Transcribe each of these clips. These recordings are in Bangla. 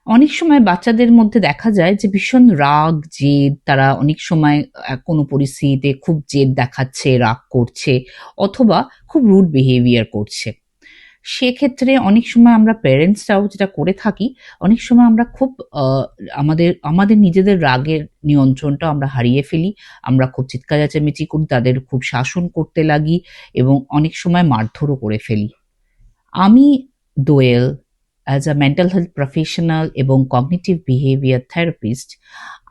অনেক সময় বাচ্চাদের মধ্যে দেখা যায় যে ভীষণ রাগ, জেদ, তারা অনেক সময় কোনো পরিস্থিতিতে খুব জেদ দেখাচ্ছে, রাগ করছে অথবা খুব রুড বিহেভিয়ার করছে। সেক্ষেত্রে অনেক সময় আমরা প্যারেন্টসরাও যেটা করে থাকি, অনেক সময় আমরা খুব আমাদের নিজেদের রাগের নিয়ন্ত্রণটা আমরা হারিয়ে ফেলি। আমরা খুব চিৎকার চেঁচামেচি করি, তাদের খুব শাসন করতে লাগি এবং অনেক সময় মারধরও করে ফেলি। আমি Doyel as a mental health professional এবং কগনিটিভ বিহেভিয়ার থেরাপিস্ট,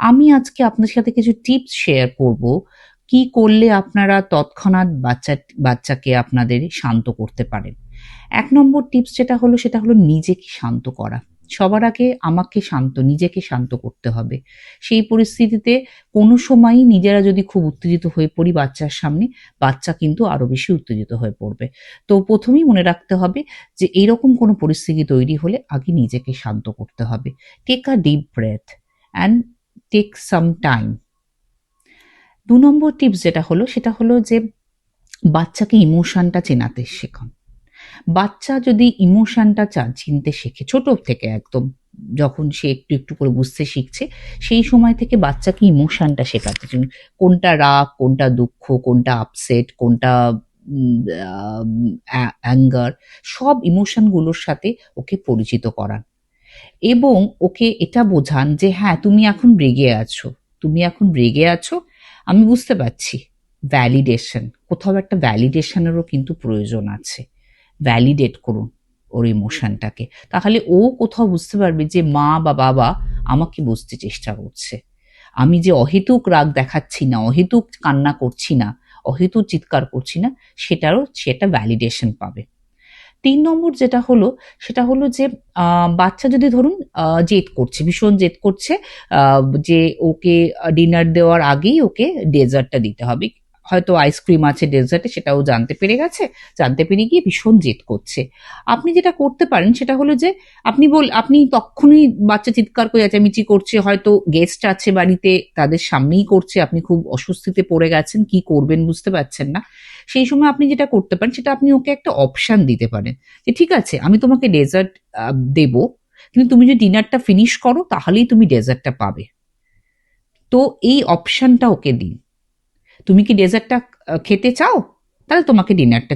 আমি আজকে আপনার সাথে কিছু টিপস শেয়ার করব কি করলে আপনারা তৎক্ষণাৎ বাচ্চাকে আপনাদের শান্ত করতে পারেন। ১ নম্বর টিপস যেটা হলো সেটা হলো নিজেকে শান্ত করা। সবার আগে নিজেকে শান্ত করতে হবে। সেই পরিস্থিতিতে কোনো সময়ই নিজেরা যদি খুব উত্তেজিত হয়ে পড়ি বাচ্চার সামনে, বাচ্চা কিন্তু আরো বেশি উত্তেজিত হয়ে পড়বে। তো ১ম এই মনে রাখতে হবে যে এইরকম কোনো পরিস্থিতি তৈরি হলে আগে নিজেকে শান্ত করতে হবে। Take a deep breath and take some time. ২ number tips যেটা হলো সেটা হলো যে বাচ্চাকে ইমোশনটা চেনাতে শেখান। বাচ্চা যদি ইমোশনটা চিনতে শেখে ছোট থেকে, একদম যখন সে একটু একটু করে বুঝতে শিখছে, সেই সময় থেকে বাচ্চাকে ইমোশনটা শেখাতে চান। কোনটা রাগ, কোনটা দুঃখ, কোনটা আপসেট, কোনটা অ্যাঙ্গার, সব ইমোশনগুলোর সাথে ওকে পরিচিত করান এবং ওকে এটা বোঝান যে হ্যাঁ, তুমি এখন রেগে আছো, আমি বুঝতে পারছি। ভ্যালিডেশন, কোথাও একটা ভ্যালিডেশনেরও কিন্তু প্রয়োজন আছে। ভ্যালিডেট করুন ওর ইমোশনটাকে, তাহলে ও কোথাও বুঝতে পারবে যে মা বা বাবা আমাকে বুঝতে চেষ্টা করছে। আমি যে অহেতুক রাগ দেখাচ্ছি না, অহেতুক কান্না করছি না, অহেতুক চিৎকার করছি না, সেটা ভ্যালিডেশন পাবে। ৩ নম্বর যেটা হলো সেটা হলো যে বাচ্চা যদি ধরুন জেদ করছে, ভীষণ জেদ করছে, যে ওকে ডিনার দেওয়ার আগেই ওকে ডেজার্টটা দিতে হবে। হয়তো আইসক্রিম আছে ডেজার্টে, সেটাও জানতে পেরে গেছে, জানতে পেরে গিয়ে ভীষণ জেদ করছে। আপনি যেটা করতে পারেন সেটা হলো যে আপনি তখনই বাচ্চা চিৎকার করে চেঁচামেচি করছে, হয়তো গেস্ট আছে বাড়িতে, তাদের সামনেই করছে, আপনি খুব অস্বস্তিতে পড়ে গেছেন, কি করবেন বুঝতে পারছেন না। সেই সময় আপনি যেটা করতে পারেন সেটা আপনি ওকে একটা অপশন দিতে পারেন যে ঠিক আছে, আমি তোমাকে ডেজার্ট দেব, কিন্তু তুমি যদি ডিনারটা ফিনিশ করো তাহলেই তুমি ডেজার্টটা পাবে। তো এই অপশনটা ওকে দিন। তুমি কি ডেজার্টটা খেতে চাও? তাহলে তোমাকে ডিনারটা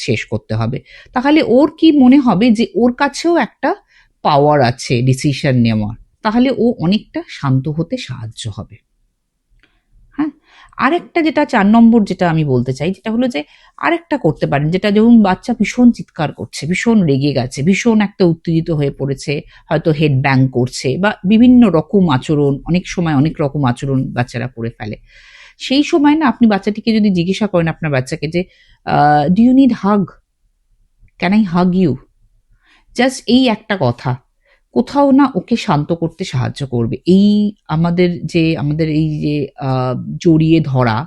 শেষ করতে হবে। তাহলে ওর কি মনে হবে যে ওর কাছেও একটা পাওয়ার আছে ডিসিশন নেওয়ার। তাহলে ও অনেকটা শান্ত হতে সাহায্য হবে। হ্যাঁ? আরেকটা যেটা ৪ নম্বর যেটা আমি বলতে চাই, যেটা হলো যে আরেকটা করতে পারেন, যেটা যেমন বাচ্চা ভীষণ চিৎকার করছে, ভীষণ রেগে গেছে, ভীষণ একটা উত্তেজিত হয়ে পড়েছে, হয়তো হেড ব্যাং করছে বা বিভিন্ন রকম আচরণ, অনেক সময় অনেক রকম আচরণ বাচ্চারা করে ফেলে। সেই সময় না আপনি বাচ্চাটিকে যদি জিজ্ঞাসা করেন আপনার বাচ্চাকে যে do you need hug? Can I hug you? Just এই একটা কথা কোথাও না ওকে শান্ত করতে সাহায্য করবে। আমাদের এই যে জড়িয়ে ধরা,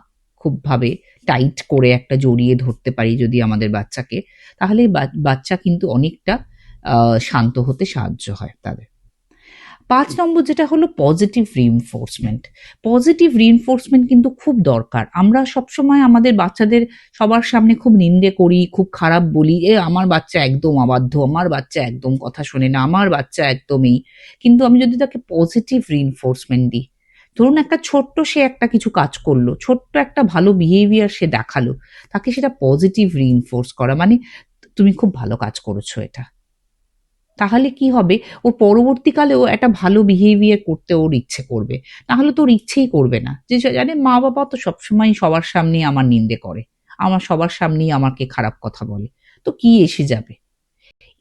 খুব ভাবে টাইট করে একটা জড়িয়ে ধরতে পারি যদি আমাদের বাচ্চাকে, তাহলে বাচ্চা কিন্তু অনেকটা শান্ত হতে সাহায্য হয় তাদের। ৫ নম্বর যেটা হলো পজিটিভ রিইনফোর্সমেন্ট। পজিটিভ রিইনফোর্সমেন্ট কিন্তু খুব দরকার। আমরা সবসময় আমাদের বাচ্চাদের সবার সামনে খুব নিন্দে করি, খুব খারাপ বলি, আমার বাচ্চা একদম অবাধ্য, আমার বাচ্চা একদম কথা শোনে না, আমার বাচ্চা একদমই। কিন্তু আমি যদি তাকে পজিটিভ রিইনফোর্সমেন্ট দিই, ধরুন সে একটা কিছু কাজ করলো, ছোট্ট একটা ভালো বিহেভিয়ার সে দেখালো, তাকে সেটা পজিটিভ রিইনফোর্স করা মানে তুমি খুব ভালো কাজ করেছো এটা। তাহলে কি হবে, ওর পরবর্তীকালেও একটা ভালো বিহেভিয়ার করতে ওর ইচ্ছে করবে। নাহলে তো ওর ইচ্ছেই করবে না। যে জানে মা বাবা তো সবসময় সবার সামনেই আমার নিন্দে করে, আমার সবার সামনেই আমাকে খারাপ কথা বলে, তো কি এসে যাবে।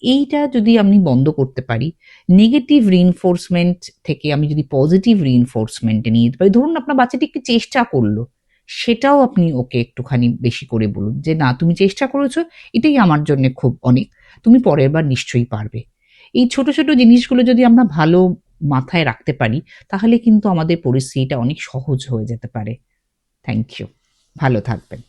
এইটা যদি আমি বন্ধ করতে পারি, নেগেটিভ রিইনফোর্সমেন্ট থেকে আমি যদি পজিটিভ রিইনফোর্সমেন্টে নিয়ে যেতে পারি, ধরুন আপনার বাচ্চাটি একটু চেষ্টা করলো, সেটাও আপনি ওকে একটুখানি বেশি করে বলুন যে না, তুমি চেষ্টা করেছো, এটাই আমার জন্য খুব অনেক, তুমি পরের বার নিশ্চয়ই পারবে। এই ছোট ছোট জিনিসগুলো যদি আমরা ভালো মাথায় রাখতে পারি, তাহলে কিন্তু আমাদের পরিস্থিতিটা অনেক সহজ হয়ে যেতে পারে। Thank you. ভালো থাকবেন।